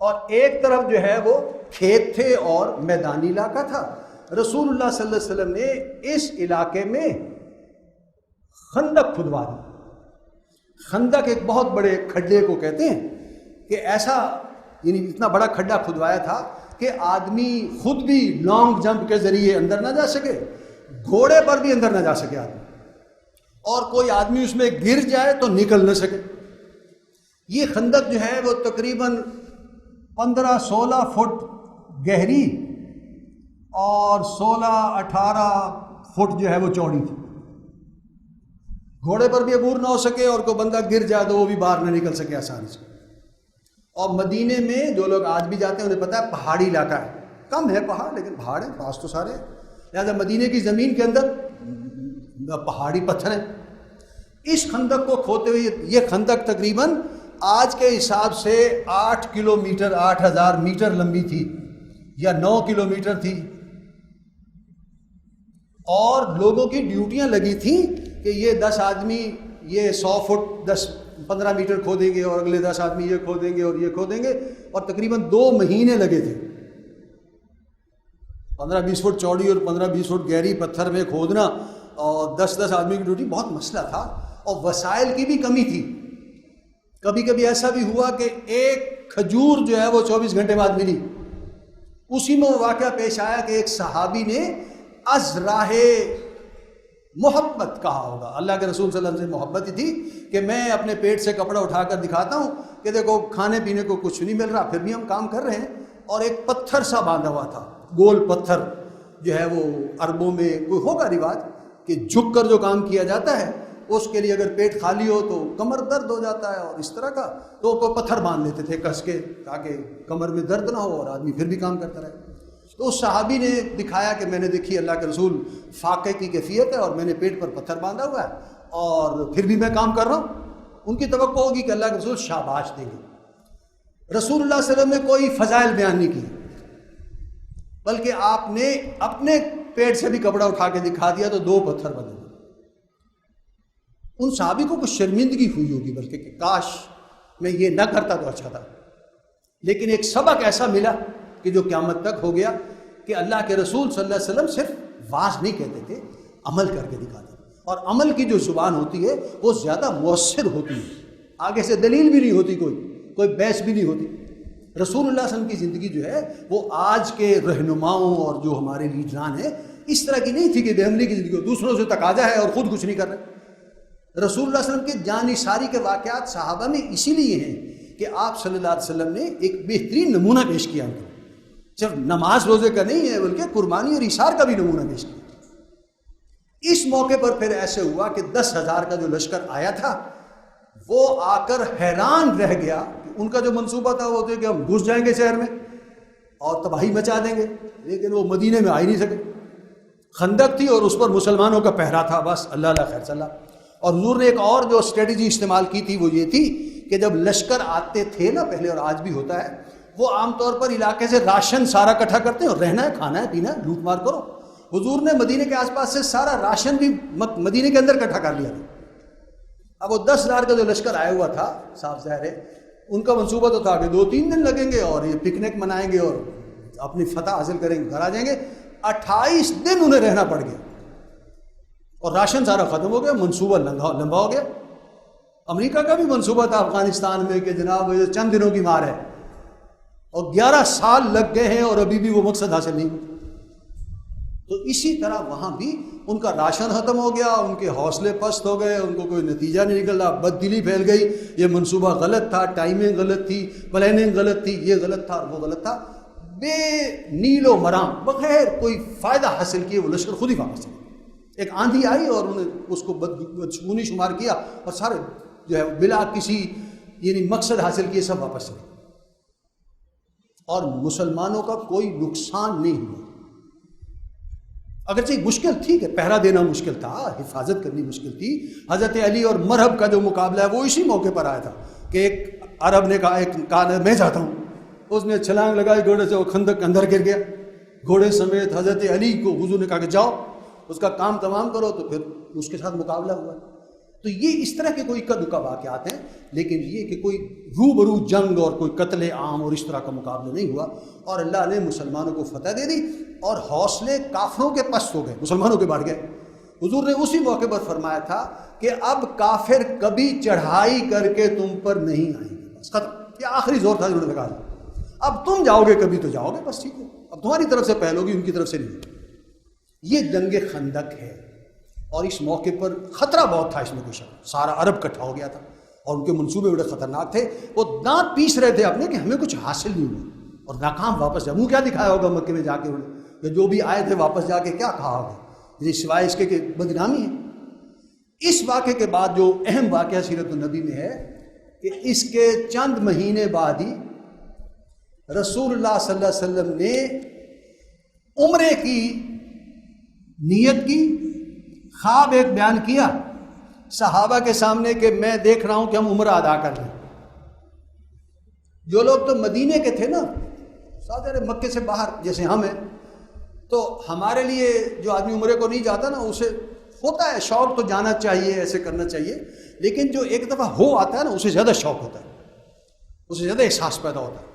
اور ایک طرف جو ہے وہ کھیت تھے اور میدانی علاقہ تھا۔ رسول اللہ صلی اللہ علیہ وسلم نے اس علاقے میں خندق کھدوا دی۔ خندق ایک بہت بڑے کھڈے کو کہتے ہیں کہ ایسا یعنی اتنا بڑا کھڈا کھدوایا تھا کہ آدمی خود بھی لانگ جمپ کے ذریعے اندر نہ جا سکے، گھوڑے پر بھی اندر نہ جا سکے آدمی، اور کوئی آدمی اس میں گر جائے تو نکل نہ سکے۔ یہ خندق جو ہے وہ تقریباً 15-16 فٹ گہری اور 16-18 فٹ جو ہے وہ چوڑی تھی۔ گھوڑے پر بھی عبور نہ ہو سکے اور کوئی بندہ گر جائے تو وہ بھی باہر نہ نکل سکے آسانی سے۔ اور مدینے میں جو لوگ آج بھی جاتے ہیں انہیں پتہ ہے پہاڑی علاقہ ہے، کم ہے پہاڑ لیکن پہاڑ ہیں، پاس تو سارے ہیں، لہٰذا مدینے کی زمین کے اندر پہاڑی پتھر ہیں۔ اس خندق کو کھودتے ہوئے، یہ خندق تقریباً آج کے حساب سے 8 کلومیٹر 8000 میٹر لمبی تھی یا 9 کلومیٹر تھی، اور لوگوں کی ڈیوٹیاں لگی تھیں کہ یہ 10 آدمی یہ 100 فٹ 10-15 میٹر کھودیں گے، اور اگلے 10 آدمی یہ کھودیں گے اور یہ کھودیں گے، اور تقریباً 2 مہینے لگے تھے۔ 15-20 فٹ چوڑی اور 15-20 فٹ گہری پتھر میں کھودنا، اور 10 آدمی کی ڈیوٹی، بہت مسئلہ تھا، اور وسائل کی بھی کمی تھی۔ کبھی کبھی ایسا بھی ہوا کہ ایک کھجور جو ہے وہ 24 گھنٹے بعد ملی۔ اسی میں واقعہ پیش آیا کہ ایک صحابی نے از راہ محبت کہا ہوگا، اللہ کے رسول صلی اللہ علیہ وسلم سے محبت ہی تھی کہ میں اپنے پیٹ سے کپڑا اٹھا کر دکھاتا ہوں کہ دیکھو کھانے پینے کو کچھ نہیں مل رہا، پھر بھی ہم کام کر رہے ہیں، اور ایک پتھر سا باندھا ہوا تھا، گول پتھر جو ہے وہ عربوں میں کوئی ہوگا رواج کہ جھک کر جو کام کیا جاتا ہے، اس کے لیے اگر پیٹ خالی ہو تو کمر درد ہو جاتا ہے اور اس طرح کا، تو کوئی پتھر باندھ لیتے تھے کس کے تاکہ کمر میں درد نہ ہو اور آدمی پھر بھی کام کرتا رہے۔ تو اس صحابی نے دکھایا کہ میں نے دیکھی اللہ کے رسول فاقے کی کیفیت ہے اور میں نے پیٹ پر پتھر باندھا ہوا ہے اور پھر بھی میں کام کر رہا ہوں۔ ان کی توقع ہوگی کہ اللہ کے رسول شاباش دیں گے۔ رسول اللہ صلی اللہ علیہ وسلم نے کوئی فضائل بیان نہیں کی، بلکہ آپ نے اپنے پیٹ سے بھی کپڑا اٹھا کے دکھا دیا تو 2 پتھر بنے۔ ان صحابی کو کچھ شرمندگی ہوئی ہوگی بلکہ کہ کاش میں یہ نہ کرتا تو اچھا تھا، لیکن ایک سبق ایسا ملا کہ جو قیامت تک ہو گیا کہ اللہ کے رسول صلی اللہ علیہ وسلم صرف واز نہیں کہتے تھے، عمل کر کے دکھاتے، اور عمل کی جو زبان ہوتی ہے وہ زیادہ مؤثر ہوتی ہے، آگے سے دلیل بھی نہیں ہوتی، کوئی بحث بھی نہیں ہوتی۔ رسول اللہ صلی اللہ علیہ وسلم کی زندگی جو ہے وہ آج کے رہنماؤں اور جو ہمارے لیڈران ہیں اس طرح کی نہیں تھی کہ بے عملی کی زندگی، دوسروں سے تقاضا ہے اور خود کچھ نہیں کر رہے۔ رسول اللہ صلی اللہ علیہ وسلم کے جانثاری کے واقعات صحابہ میں اسی لیے ہیں کہ آپ صلی اللہ علیہ وسلم نے ایک بہترین نمونہ پیش کیا ان کو، صرف نماز روزے کا نہیں ہے بلکہ قربانی اور ایثار کا بھی نمونہ پیش کیا۔ اس موقع پر پھر ایسے ہوا کہ 10,000 کا جو لشکر آیا تھا وہ آ کر حیران رہ گیا کہ ان کا جو منصوبہ تھا وہ تھا کہ ہم گھس جائیں گے شہر میں اور تباہی مچا دیں گے، لیکن وہ مدینے میں آ ہی نہیں سکے۔ خندق تھی اور اس پر مسلمانوں کا پہرا تھا، بس اللہ اللہ خیر صلی اللہ۔ اور حضور نے ایک اور جو اسٹریٹجی استعمال کی تھی وہ یہ تھی کہ جب لشکر آتے تھے نا پہلے، اور آج بھی ہوتا ہے، وہ عام طور پر علاقے سے راشن سارا اکٹھا کرتے ہیں اور رہنا ہے، کھانا ہے، پینا ہے، لوٹ مار کرو۔ حضور نے مدینے کے آس پاس سے سارا راشن بھی مدینے کے اندر اکٹھا کر لیا تھا۔ اب وہ 10,000 کا جو لشکر آیا ہوا تھا، صاف ظاہر ہے ان کا منصوبہ تو تھا کہ 2-3 دن لگیں گے اور یہ پکنک منائیں گے اور اپنی فتح حاصل کریں گے، گھر آ جائیں گے۔ 28 دن انہیں رہنا پڑ گیا اور راشن سارا ختم ہو گیا، منصوبہ لمبا ہو گیا۔ امریکہ کا بھی منصوبہ تھا افغانستان میں کہ جناب یہ چند دنوں کی مار ہے، اور 11 سال لگ گئے ہیں اور ابھی بھی وہ مقصد حاصل نہیں ہوا۔ تو اسی طرح وہاں بھی ان کا راشن ختم ہو گیا، ان کے حوصلے پست ہو گئے، ان کو کوئی نتیجہ نہیں نکل رہا، بد دلی پھیل گئی، یہ منصوبہ غلط تھا، ٹائمنگ غلط تھی، پلاننگ غلط تھی، یہ غلط تھا وہ غلط تھا، بے نیل و مرام بغیر کوئی فائدہ حاصل کیے وہ لشکر خود ہی واپس چلے۔ ایک آندھی آئی اور انہوں نے اس کو بدشگونی شمار کیا اور سارے جو ہے بلا کسی یعنی مقصد حاصل کیے سب واپس چلے، اور مسلمانوں کا کوئی نقصان نہیں ہوا۔ اگرچہ مشکل تھی کہ پہرا دینا مشکل تھا، حفاظت کرنی مشکل تھی۔ حضرت علی اور مرہب کا جو مقابلہ ہے وہ اسی موقع پر آیا تھا کہ ایک عرب نے کہا میں جاتا ہوں، اس نے چھلانگ لگائی گھوڑے سے، وہ خندق کے اندر گر گیا گھوڑے سمیت۔ حضرت علی کو حضور نے کہا کہ جاؤ اس کا کام تمام کرو، تو پھر اس کے ساتھ مقابلہ ہوا۔ تو یہ اس طرح کے کوئی اکا دکا واقعات ہیں، لیکن یہ کہ کوئی روبرو جنگ اور کوئی قتل عام اور اس طرح کا مقابلہ نہیں ہوا، اور اللہ نے مسلمانوں کو فتح دے دی اور حوصلے کافروں کے پست ہو گئے، مسلمانوں کے بڑھ گئے۔ حضور نے اسی موقع پر فرمایا تھا کہ اب کافر کبھی چڑھائی کر کے تم پر نہیں آئیں گے، بس ختم۔ یہ آخری زور تھا جنہوں نے کہا اب تم جاؤ گے کبھی تو جاؤ گے، بس ٹھیک ہے، اب تمہاری طرف سے پہل ہوگی، ان کی طرف سے نہیں۔ یہ جنگ خندق ہے، اور اس موقع پر خطرہ بہت تھا، اس میں کوئی شک، سارا عرب اکٹھا ہو گیا تھا اور ان کے منصوبے بڑے خطرناک تھے۔ وہ دانت پیس رہے تھے اپنے کہ ہمیں کچھ حاصل نہیں ہوا اور ناکام واپس جا۔ منہ کیا دکھایا ہوگا مکے میں جا کے انہوں نے، جو بھی آئے تھے واپس جا کے کیا کہا ہوگا، یعنی سوائے اس کے کہ بدنامی ہے۔ اس واقعے کے بعد جو اہم واقعہ سیرت النبی میں ہے کہ اس کے چند مہینے بعد ہی رسول اللہ صلی اللہ علیہ وسلم نے عمرے کی نیت کی، خواب ایک بیان کیا صحابہ کے سامنے کہ میں دیکھ رہا ہوں کہ ہم عمرہ ادا کر لیں۔ جو لوگ تو مدینے کے تھے نا، ساتھ مکے سے باہر جیسے ہم ہیں، تو ہمارے لیے جو آدمی عمرے کو نہیں جاتا نا، اسے ہوتا ہے شوق تو جانا چاہیے، ایسے کرنا چاہیے، لیکن جو ایک دفعہ ہو آتا ہے نا اسے زیادہ شوق ہوتا ہے، اسے زیادہ احساس پیدا ہوتا ہے۔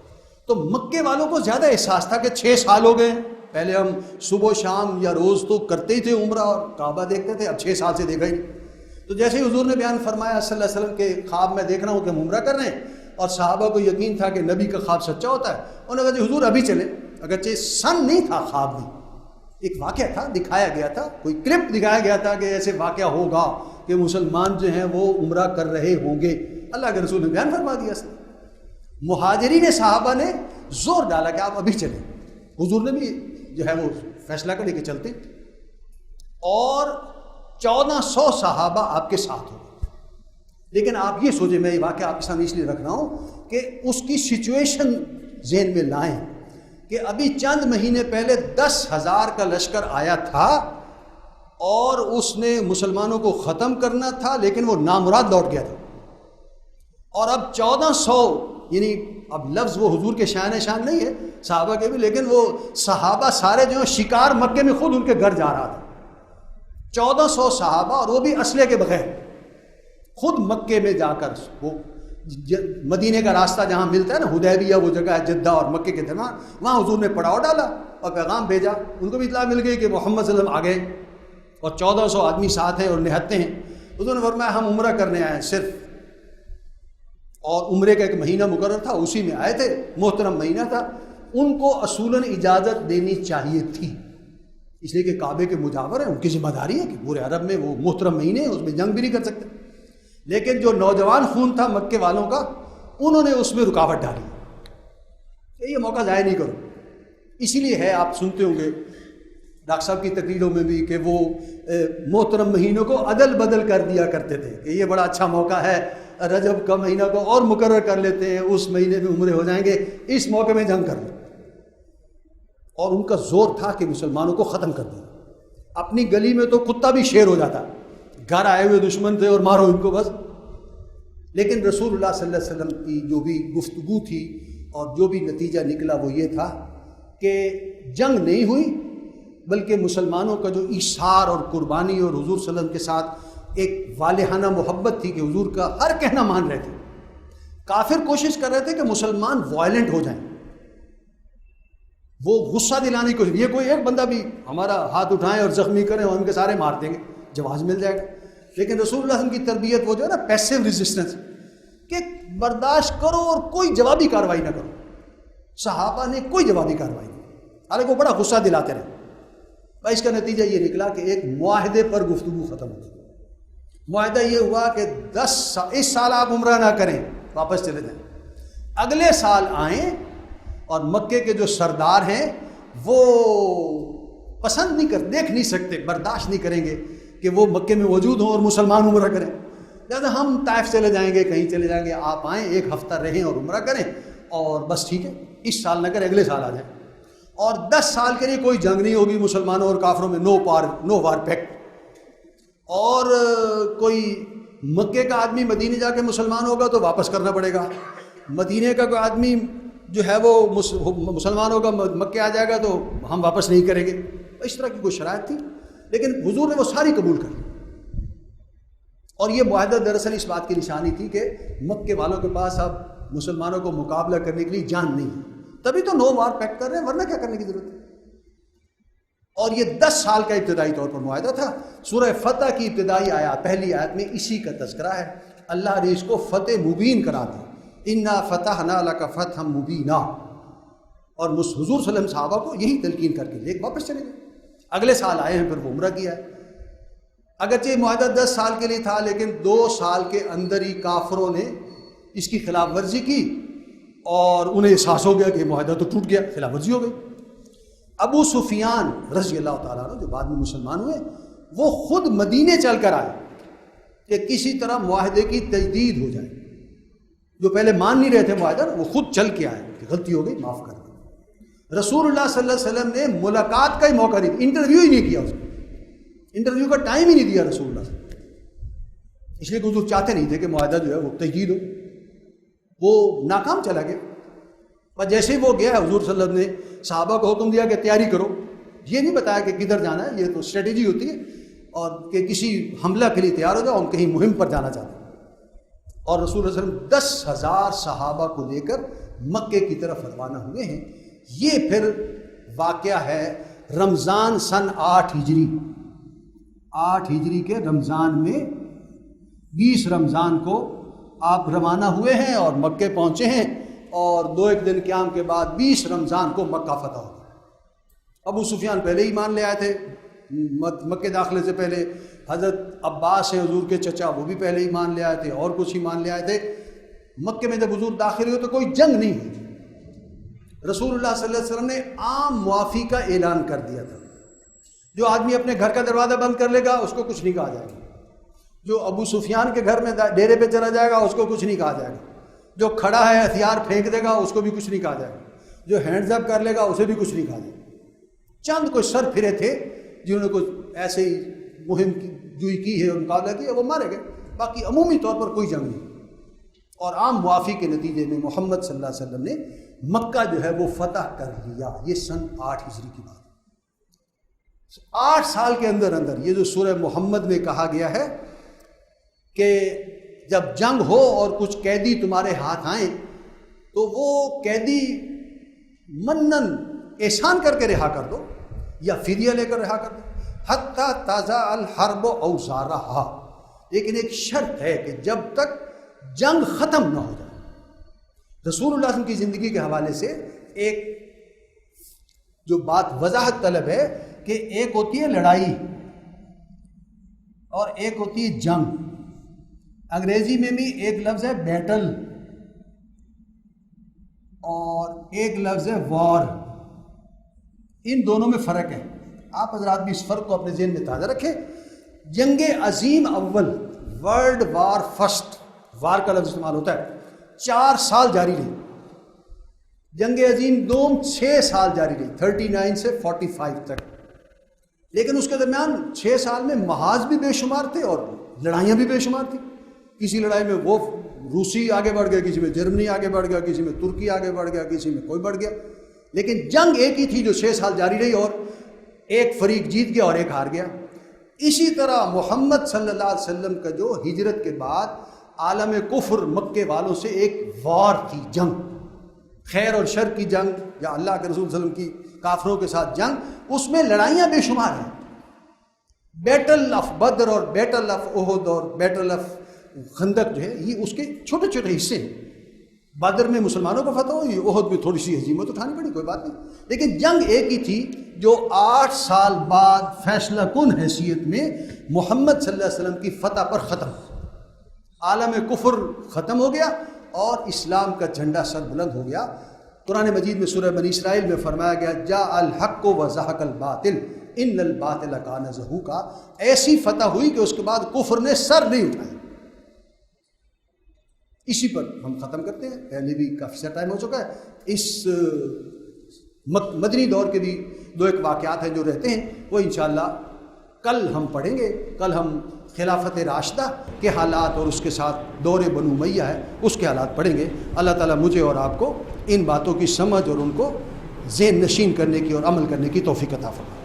تو مکے والوں کو زیادہ احساس تھا کہ 6 سال ہو گئے، پہلے ہم صبح و شام یا روز تو کرتے ہی تھے عمرہ اور کعبہ دیکھتے تھے، اب 6 سال سے دیکھا ہی نہیں۔ تو جیسے ہی حضور نے بیان فرمایا صلی اللہ علیہ وسلم کے خواب میں دیکھ رہا ہوں کہ ہم عمرہ کر رہے ہیں، اور صحابہ کو یقین تھا کہ نبی کا خواب سچا ہوتا ہے، انہوں نے کہا حضور ابھی چلیں۔ اگرچہ سن نہیں تھا، خواب میں ایک واقعہ تھا، دکھایا گیا تھا، کوئی کلپ دکھایا گیا تھا کہ ایسے واقعہ ہوگا کہ مسلمان جو ہیں وہ عمرہ کر رہے ہوں گے۔ اللہ کے رسول نے بیان فرما دیا۔ مہاجرین صحابہ نے زور ڈالا کہ آپ ابھی چلیں، حضور نے بھی جو ہے وہ فیصلہ کر لے کے چلتے، اور 1400 صحابہ آپ کے ساتھ ہو۔ لیکن آپ یہ سوچیں، میں یہ واقعہ آپ کے سامنے اس لیے رکھ رہا ہوں کہ اس کی سچویشن ذہن میں لائیں کہ ابھی چند مہینے پہلے 10,000 کا لشکر آیا تھا اور اس نے مسلمانوں کو ختم کرنا تھا، لیکن وہ نامراد لوٹ گیا تھا، اور اب 1400، یعنی اب لفظ وہ حضور کے شان نہیں ہے، صحابہ کے بھی، لیکن وہ صحابہ سارے جو ہیں شکار مکے میں خود ان کے گھر جا رہا تھا، 1400 صحابہ، اور وہ بھی اسلحے کے بغیر، خود مکے میں جا کر وہ مدینے کا راستہ جہاں ملتا ہے نا، حدیبیہ وہ جگہ ہے جدہ اور مکے کے درمیان، وہاں حضور نے پڑاؤ ڈالا اور پیغام بھیجا۔ ان کو بھی اطلاع مل گئی کہ محمد صلی اللہ علیہ وسلم آ گئے اور 1400 آدمی ساتھ ہیں اور نہتے ہیں۔ حضور نے فرمایا ہم عمرہ کرنے آئے ہیں صرف، اور عمرے کا ایک مہینہ مقرر تھا، اسی میں آئے تھے، محترم مہینہ تھا، ان کو اصولاً اجازت دینی چاہیے تھی، اس لیے کہ کعبے کے مجاور ہیں، ان کی ذمہ داری ہے کہ پورے عرب میں وہ محترم مہینے ہیں، اس میں جنگ بھی نہیں کر سکتے۔ لیکن جو نوجوان خون تھا مکے والوں کا، انہوں نے اس میں رکاوٹ ڈالی کہ یہ موقع ضائع نہیں کرو۔ اسی لیے ہے، آپ سنتے ہوں گے ڈاکٹر صاحب کی تقریروں میں بھی کہ وہ محترم مہینوں کو عدل بدل کر دیا کرتے تھے کہ یہ بڑا اچھا موقع ہے، رجب کا مہینہ کو اور مقرر کر لیتے ہیں، اس مہینے میں عمرے ہو جائیں گے، اس موقع میں جنگ کر لیں۔ اور ان کا زور تھا کہ مسلمانوں کو ختم کر دیں۔ اپنی گلی میں تو کتا بھی شیر ہو جاتا، گھر آئے ہوئے دشمن تھے اور مارو ان کو بس. لیکن رسول اللہ صلی اللہ علیہ وسلم کی جو بھی گفتگو تھی اور جو بھی نتیجہ نکلا وہ یہ تھا کہ جنگ نہیں ہوئی، بلکہ مسلمانوں کا جو ایثار اور قربانی اور حضور صلی اللہ علیہ وسلم کے ساتھ ایک والہانہ محبت تھی کہ حضور کا ہر کہنا مان رہے تھے. کافر کوشش کر رہے تھے کہ مسلمان وائلنٹ ہو جائیں، وہ غصہ دلانے کی کوشش، یہ کوئی ایک بندہ بھی ہمارا ہاتھ اٹھائیں اور زخمی کریں اور ہم کے سارے مار دیں گے، جواز مل جائے گا. لیکن رسول اللہ صلی اللہ علیہ وسلم کی تربیت وہ جو ہے نا پیسیو ریزسٹنس، کہ برداشت کرو اور کوئی جوابی کارروائی نہ کرو. صحابہ نے کوئی جوابی کارروائی نہیں، حالانکہ وہ بڑا غصہ دلاتے رہے. اس کا نتیجہ یہ نکلا کہ ایک معاہدے پر گفتگو ختم ہو گئی. معاہدہ یہ ہوا کہ اس سال آپ عمرہ نہ کریں، واپس چلے جائیں، اگلے سال آئیں، اور مکے کے جو سردار ہیں وہ پسند نہیں دیکھ نہیں سکتے، برداشت نہیں کریں گے کہ وہ مکے میں موجود ہوں اور مسلمان عمرہ کریں. لہٰذا ہم طائف چلے جائیں گے، کہیں چلے جائیں گے، آپ آئیں، ایک ہفتہ رہیں اور عمرہ کریں، اور بس ٹھیک ہے، اس سال نہ کریں، اگلے سال آ جائیں. اور 10 سال کے لیے کوئی جنگ نہیں ہوگی مسلمانوں اور کافروں میں، نو وار پیکٹ. اور کوئی مکے کا آدمی مدینے جا کے مسلمان ہوگا تو واپس کرنا پڑے گا، مدینے کا کوئی آدمی جو ہے وہ مسلمان ہوگا مکے آ جائے گا تو ہم واپس نہیں کریں گے. اس طرح کی کوئی شرائط تھی، لیکن حضور نے وہ ساری قبول کر لی. اور یہ معاہدہ دراصل اس بات کی نشانی تھی کہ مکے والوں کے پاس اب مسلمانوں کو مقابلہ کرنے کے لیے جان نہیں ہے، تبھی تو نو وار پیکٹ کر رہے ہیں، ورنہ کیا کرنے کی ضرورت ہے. اور یہ 10 سال کا ابتدائی طور پر معاہدہ تھا. سورہ فتح کی ابتدائی آیات، پہلی آیت میں اسی کا تذکرہ ہے. اللہ نے اس کو فتح مبین کرا دیا، انا فتحنا لک فتحا مبینا. اور حضور صلی اللہ علیہ وسلم صحابہ کو یہی تلقین کر کے لے واپس چلے گئے. اگلے سال آئے ہیں، پھر وہ عمرہ کیا ہے. اگرچہ یہ معاہدہ 10 سال کے لیے تھا، لیکن 2 سال کے اندر ہی کافروں نے اس کی خلاف ورزی کی اور انہیں احساس ہو گیا کہ یہ معاہدہ تو ٹوٹ گیا، خلاف ورزی ہو گئی. ابو سفیان رضی اللہ تعالیٰ عنہ جو بعد میں مسلمان ہوئے، وہ خود مدینے چل کر آئے کہ کسی طرح معاہدے کی تجدید ہو جائے. جو پہلے مان نہیں رہے تھے معاہدہ، وہ خود چل کے آئے کہ غلطی ہو گئی، معاف کر دیں. رسول اللہ صلی اللہ علیہ وسلم نے ملاقات کا ہی موقع نہیں، انٹرویو ہی نہیں کیا، اس کو انٹرویو کا ٹائم ہی نہیں دیا رسول اللہ صلی اللہ علیہ وسلم. اس لیے کہ حضور چاہتے نہیں تھے کہ معاہدہ جو ہے وہ تجدید ہو. وہ ناکام چلا گیا. اور جیسے ہی وہ گیا، حضور صلی اللہ علیہ وسلم نے صحابہ کو حکم دیا کہ تیاری کرو. یہ نہیں بتایا کہ کدھر جانا ہے، یہ تو اسٹریٹجی ہوتی ہے، اور کہ کسی حملہ کے لیے تیار ہو جاؤ، ہم کہیں مہم پر جانا چاہتے ہیں. اور رسول اللہ علیہ وسلم 10,000 صحابہ کو لے کر مکے کی طرف روانہ ہوئے ہیں. یہ پھر واقعہ ہے رمضان سن 8 ہجری. 8 ہجری کے رمضان میں 20 رمضان کو آپ روانہ ہوئے ہیں اور مکے پہنچے ہیں، اور 2-1 دن قیام کے بعد 20 رمضان کو مکہ فتح ہو گیا. ابو سفیان پہلے ہی مان لے آئے تھے مکے داخلے سے پہلے. حضرت عباس ہیں حضور کے چچا، وہ بھی پہلے ہی مان لے آئے تھے، اور کچھ ہی مان لے آئے تھے. مکے میں جب حضور داخل ہوئے تو کوئی جنگ نہیں ہوئی. رسول اللہ صلی اللہ علیہ وسلم نے عام معافی کا اعلان کر دیا تھا. جو آدمی اپنے گھر کا دروازہ بند کر لے گا اس کو کچھ نہیں کہا جائے گا. جو ابو سفیان کے گھر میں ڈیرے پہ چلا جائے گا اس کو کچھ نہیں کہا جائے گا. جو کھڑا ہے ہتھیار پھینک دے گا اس کو بھی کچھ نہیں کہا جائے گا. جو ہینڈز اپ کر لے گا اسے بھی کچھ نہیں کہا جائے گا. چند کوئی سر پھرے تھے جنہوں نے کچھ ایسے ہی مہم جوئی کی ہے اور مقابلہ کیا، وہ مارے گئے. باقی عمومی طور پر کوئی جنگ نہیں. اور عام معافی کے نتیجے میں محمد صلی اللہ علیہ وسلم نے مکہ جو ہے وہ فتح کر لیا. یہ سن 8 ہجری کی بات. 8 سال کے اندر یہ جو سورہ محمد میں کہا گیا ہے کہ جب جنگ ہو اور کچھ قیدی تمہارے ہاتھ آئیں تو وہ قیدی منن احسان کر کے رہا کر دو یا فدیہ لے کر رہا کر دو. حتی تضع الحرب اوزارہا، لیکن ایک شرط ہے کہ جب تک جنگ ختم نہ ہو جائے. رسول اللہ صلی اللہ علیہ وسلم کی زندگی کے حوالے سے ایک جو بات وضاحت طلب ہے کہ ایک ہوتی ہے لڑائی اور ایک ہوتی ہے جنگ. انگریزی میں بھی ایک لفظ ہے بیٹل اور ایک لفظ ہے وار. ان دونوں میں فرق ہے. آپ حضرات بھی اس فرق کو اپنے ذہن میں تازہ رکھیں. جنگ عظیم اول، ورلڈ وار فرسٹ، وار کا لفظ استعمال ہوتا ہے، 4 سال جاری رہی. جنگ عظیم دوم 6 سال جاری رہی، 39 سے 45 تک. لیکن اس کے درمیان 6 سال میں محاذ بھی بے شمار تھے اور لڑائیاں بھی بے شمار تھیں. کسی لڑائی میں وہ روسی آگے بڑھ گیا, کسی میں جرمنی آگے بڑھ گیا, کسی میں ترکی آگے بڑھ گیا, کسی میں کوئی بڑھ گیا, لیکن جنگ ایک ہی تھی جو 6 سال جاری رہی اور ایک فریق جیت گیا اور ایک ہار گیا. اسی طرح محمد صلی اللہ علیہ وسلم کا جو ہجرت کے بعد عالم کفر مکے والوں سے ایک وار تھی, جنگ, خیر اور شر کی جنگ, یا اللہ کے رسول صلی اللہ علیہ وسلم کی کافروں کے ساتھ جنگ, اس میں لڑائیاں بے شمار ہیں. بیٹل آف بدر اور بیٹل آف احد اور بیٹل آف خندق جو ہے یہ اس کے چھوٹے چھوٹے حصے ہیں. بدر میں مسلمانوں کو فتح ہوئی, احد میں تھوڑی سی ہزیمت اٹھانی پڑی, کوئی بات نہیں, لیکن جنگ ایک ہی تھی جو 8 سال بعد فیصلہ کن حیثیت میں محمد صلی اللہ علیہ وسلم کی فتح پر ختم. عالم کفر ختم ہو گیا اور اسلام کا جھنڈا سر بلند ہو گیا. قرآن مجید میں سورہ بنی اسرائیل میں فرمایا گیا جاء الحق وزهق الباطل ان الباطل کان زہوقا. ایسی فتح ہوئی کہ اس کے بعد کفر نے سر نہیں اٹھایا. اسی پر ہم ختم کرتے ہیں, پہلے بھی کافی سا ٹائم ہو چکا ہے. اس مدنی دور کے بھی 2 ایک واقعات ہیں جو رہتے ہیں, وہ انشاءاللہ کل ہم پڑھیں گے. کل ہم خلافت راشدہ کے حالات اور اس کے ساتھ دور بنو امیہ ہے اس کے حالات پڑھیں گے. اللہ تعالیٰ مجھے اور آپ کو ان باتوں کی سمجھ اور ان کو ذہن نشین کرنے کی اور عمل کرنے کی توفیق عطا فرمائے.